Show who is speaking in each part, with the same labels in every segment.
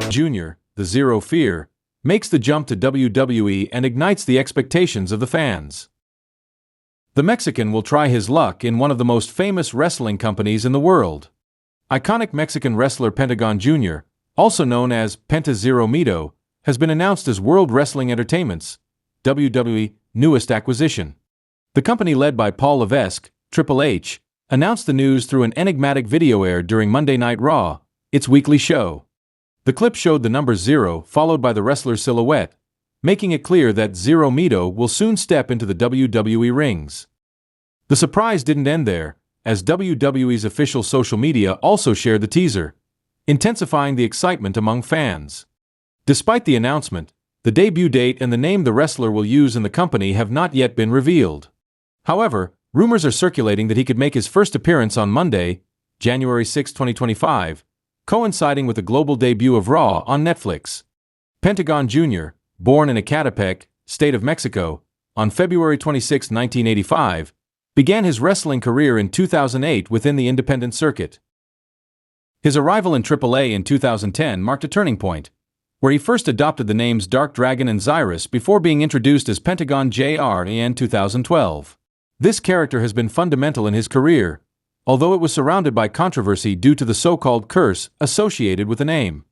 Speaker 1: Jr., the Zero Fear, makes the jump to WWE and ignites the expectations of the fans. The Mexican will try his luck in one of the most famous wrestling companies in the world. Iconic Mexican wrestler Pentagón Jr., also known as Penta Zero Miedo, has been announced as World Wrestling Entertainment's WWE newest acquisition. The company led by Paul Levesque, Triple H, announced the news through an enigmatic video aired during Monday Night Raw, its weekly show. The clip showed the number 0 followed by the wrestler's silhouette, making it clear that Zero Miedo will soon step into the WWE rings. The surprise didn't end there, as WWE's official social media also shared the teaser, intensifying the excitement among fans. Despite the announcement, the debut date and the name the wrestler will use in the company have not yet been revealed. However, rumors are circulating that he could make his first appearance on Monday, January 6, 2025, coinciding with the global debut of Raw on Netflix. Pentagón Jr., born in Ecatepec, State of Mexico, on February 26, 1985, began his wrestling career in 2008 within the independent circuit. His arrival in AAA in 2010 marked a turning point, where he first adopted the names Dark Dragon and Xyrus before being introduced as Pentagón Jr. in 2012. This character has been fundamental in his career, although it was surrounded by controversy due to the so-called curse associated with the name.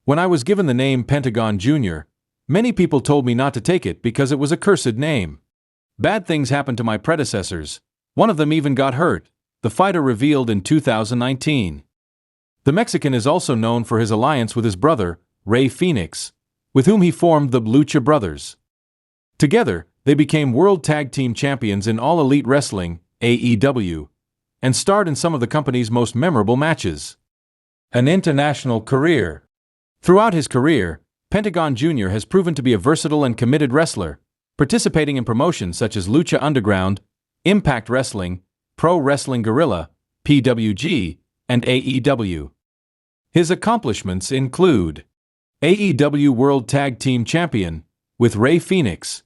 Speaker 1: When I was given the name Pentagón Jr., many people told me not to take it because it was a cursed name. Bad things happened to my predecessors. One of them even got hurt, the fighter revealed in 2019. The Mexican is also known for his alliance with his brother, Rey Fénix, with whom he formed the Lucha Brothers. Together, they became World Tag Team Champions in All Elite Wrestling, AEW, and starred in some of the company's most memorable matches. An international career. Throughout his career, Pentagón Jr. has proven to be a versatile and committed wrestler, participating in promotions such as Lucha Underground, Impact Wrestling, Pro Wrestling Guerrilla, PWG, and AEW. His accomplishments include AEW World Tag Team Champion, with Rey Fénix,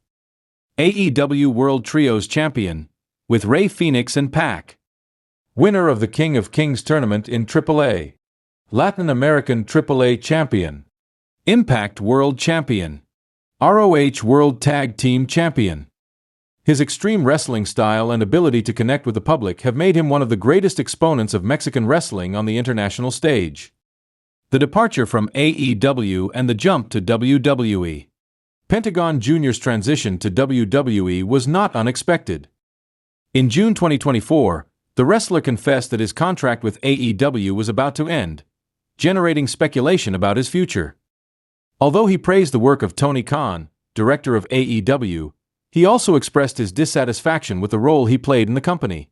Speaker 1: AEW World Trios Champion, with Rey Fénix and Pac, winner of the King of Kings tournament in AAA, Latin American AAA Champion, Impact World Champion, ROH World Tag Team Champion. His extreme wrestling style and ability to connect with the public have made him one of the greatest exponents of Mexican wrestling on the international stage. The departure from AEW and the jump to WWE. Pentagón Jr.'s transition to WWE was not unexpected. In June 2024, the wrestler confessed that his contract with AEW was about to end, generating speculation about his future. Although he praised the work of Tony Khan, director of AEW, he also expressed his dissatisfaction with the role he played in the company.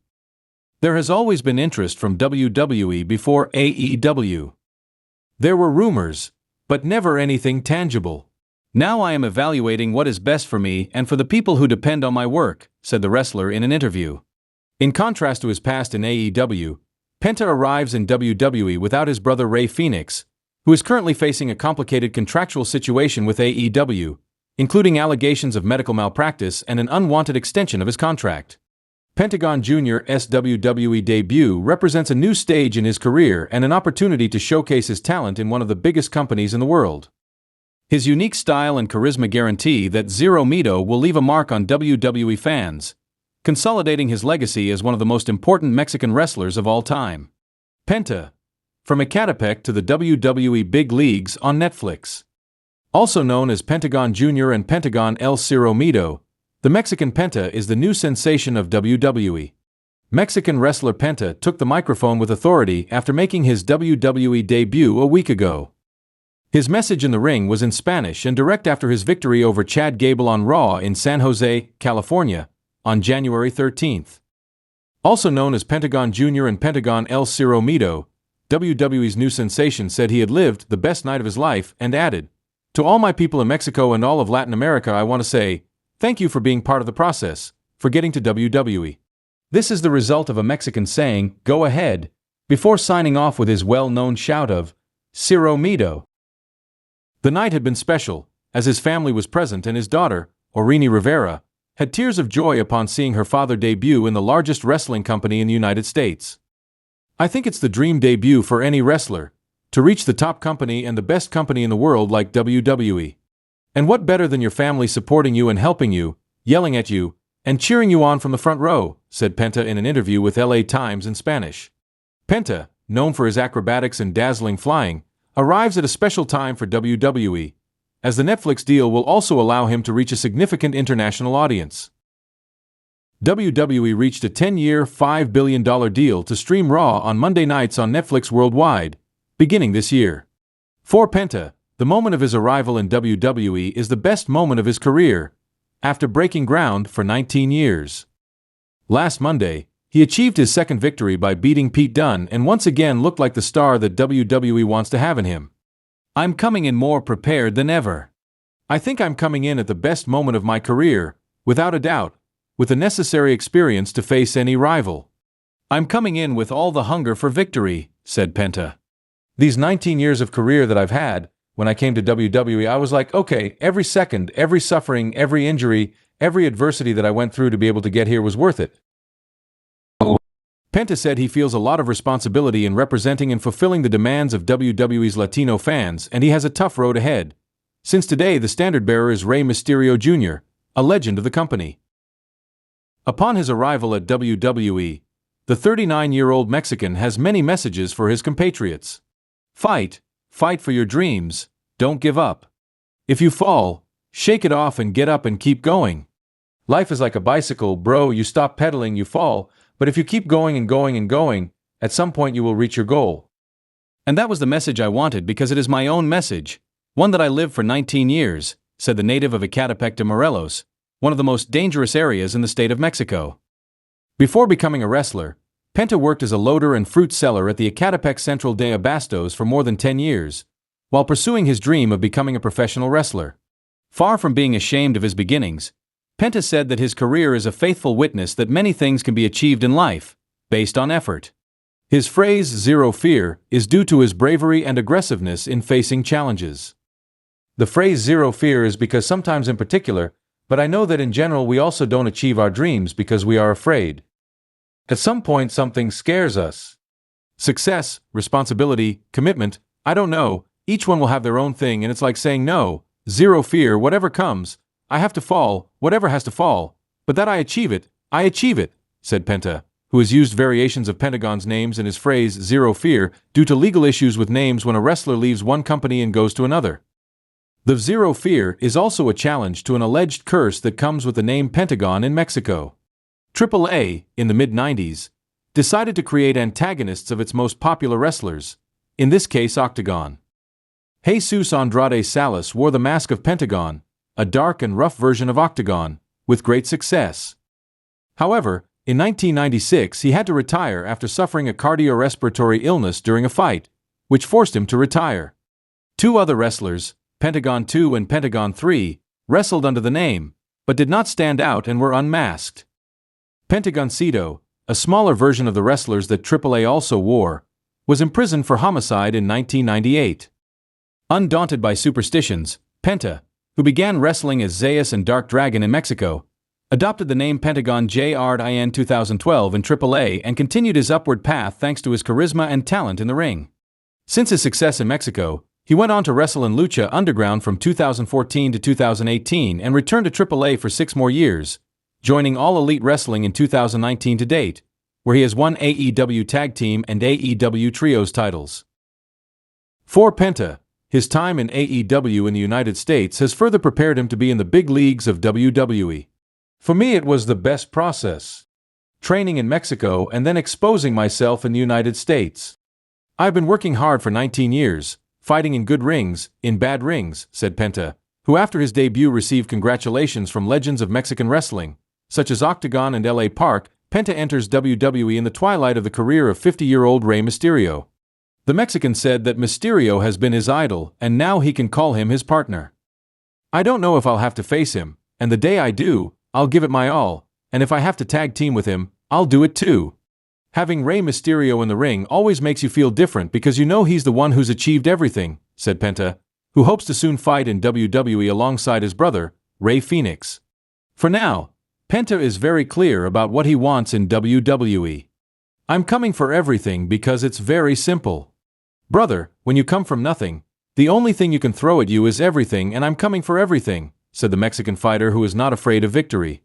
Speaker 1: There has always been interest from WWE before AEW. There were rumors, but never anything tangible. Now I am evaluating what is best for me and for the people who depend on my work, said the wrestler in an interview. In contrast to his past in AEW, Penta arrives in WWE without his brother Rey Fénix, who is currently facing a complicated contractual situation with AEW, including allegations of medical malpractice and an unwanted extension of his contract. Pentagón Jr.'s WWE debut represents a new stage in his career and an opportunity to showcase his talent in one of the biggest companies in the world. His unique style and charisma guarantee that Zero Miedo will leave a mark on WWE fans, consolidating his legacy as one of the most important Mexican wrestlers of all time. Penta, from Ecatepec to the WWE big leagues on Netflix. Also known as Pentagón Jr. and Pentagón El Cero Miedo, the Mexican Penta is the new sensation of WWE. Mexican wrestler Penta took the microphone with authority after making his WWE debut a week ago. His message in the ring was in Spanish and direct after his victory over Chad Gable on Raw in San Jose, California, on January 13th. Also known as Pentagón Jr. and Pentagón El Cero Miedo, WWE's new sensation said he had lived the best night of his life and added, "To all my people in Mexico and all of Latin America, I want to say, thank you for being part of the process, for getting to WWE." This is the result of a Mexican saying, "Go ahead," before signing off with his well-known shout of, "Cero Miedo." The night had been special, as his family was present and his daughter, Orini Rivera, had tears of joy upon seeing her father debut in the largest wrestling company in the United States. "I think it's the dream debut for any wrestler," to reach the top company and the best company in the world like WWE. And what better than your family supporting you and helping you, yelling at you, and cheering you on from the front row, said Penta in an interview with LA Times in Spanish. Penta, known for his acrobatics and dazzling flying, arrives at a special time for WWE, as the Netflix deal will also allow him to reach a significant international audience. WWE reached a 10-year, $5 billion deal to stream Raw on Monday nights on Netflix worldwide, beginning this year. For Penta, the moment of his arrival in WWE is the best moment of his career, after breaking ground for 19 years. Last Monday, he achieved his second victory by beating Pete Dunne and once again looked like the star that WWE wants to have in him. "I'm coming in more prepared than ever. I think I'm coming in at the best moment of my career, without a doubt, with the necessary experience to face any rival. I'm coming in with all the hunger for victory," said Penta. "These 19 years of career that I've had, when I came to WWE, I was like, okay, every second, every suffering, every injury, every adversity that I went through to be able to get here was worth it." Penta said he feels a lot of responsibility in representing and fulfilling the demands of WWE's Latino fans, and he has a tough road ahead, since today the standard-bearer is Rey Mysterio Jr., a legend of the company. Upon his arrival at WWE, the 39-year-old Mexican has many messages for his compatriots. Fight for your dreams, don't give up. If you fall, shake it off and get up and keep going. Life is like a bicycle, bro, you stop pedaling, you fall, but if you keep going and going and going, at some point you will reach your goal. And that was the message I wanted because it is my own message, one that I lived for 19 years, said the native of Ecatepec de Morelos, one of the most dangerous areas in the state of Mexico. Before becoming a wrestler, Penta worked as a loader and fruit seller at the Ecatepec Central de Abastos for more than 10 years, while pursuing his dream of becoming a professional wrestler. Far from being ashamed of his beginnings, Penta said that his career is a faithful witness that many things can be achieved in life, based on effort. His phrase, "zero fear," is due to his bravery and aggressiveness in facing challenges. The phrase "zero fear" is because sometimes in particular, but I know that in general we also don't achieve our dreams because we are afraid. At some point something scares us. Success, responsibility, commitment, I don't know, each one will have their own thing, and it's like saying no, zero fear, whatever comes, I have to fall, whatever has to fall, but that I achieve it, said Penta, who has used variations of Pentagon's names in his phrase "zero fear" due to legal issues with names when a wrestler leaves one company and goes to another. The zero fear is also a challenge to an alleged curse that comes with the name Pentagón in Mexico. AAA, in the mid-90s, decided to create antagonists of its most popular wrestlers, in this case Octagon. Jesus Andrade Salas wore the mask of Pentagón, a dark and rough version of Octagon, with great success. However, in 1996 he had to retire after suffering a cardiorespiratory illness during a fight, which forced him to retire. Two other wrestlers, Pentagón II and Pentagón III, wrestled under the name, but did not stand out and were unmasked. Pentagoncito, a smaller version of the wrestlers that AAA also wore, was imprisoned for homicide in 1998. Undaunted by superstitions, Penta, who began wrestling as Zeus and Dark Dragon in Mexico, adopted the name Pentagón Jr. in 2012 in AAA and continued his upward path thanks to his charisma and talent in the ring. Since his success in Mexico, he went on to wrestle in Lucha Underground from 2014 to 2018 and returned to AAA for 6 more years, joining All Elite Wrestling in 2019 to date, where he has won AEW Tag Team and AEW Trios titles. For Penta, his time in AEW in the United States has further prepared him to be in the big leagues of WWE. For me, it was the best process. Training in Mexico and then exposing myself in the United States. I've been working hard for 19 years, fighting in good rings, in bad rings, said Penta, who after his debut received congratulations from legends of Mexican wrestling, such as Octagon and LA Park. Penta enters WWE in the twilight of the career of 50-year-old Rey Mysterio. The Mexican said that Mysterio has been his idol and now he can call him his partner. "I don't know if I'll have to face him, and the day I do, I'll give it my all, and if I have to tag team with him, I'll do it too." Having Rey Mysterio in the ring always makes you feel different because you know he's the one who's achieved everything, said Penta, who hopes to soon fight in WWE alongside his brother, Rey Fenix. For now, Penta is very clear about what he wants in WWE. "I'm coming for everything because it's very simple. Brother, when you come from nothing, the only thing you can throw at you is everything, and I'm coming for everything, said the Mexican fighter, who is not afraid of victory.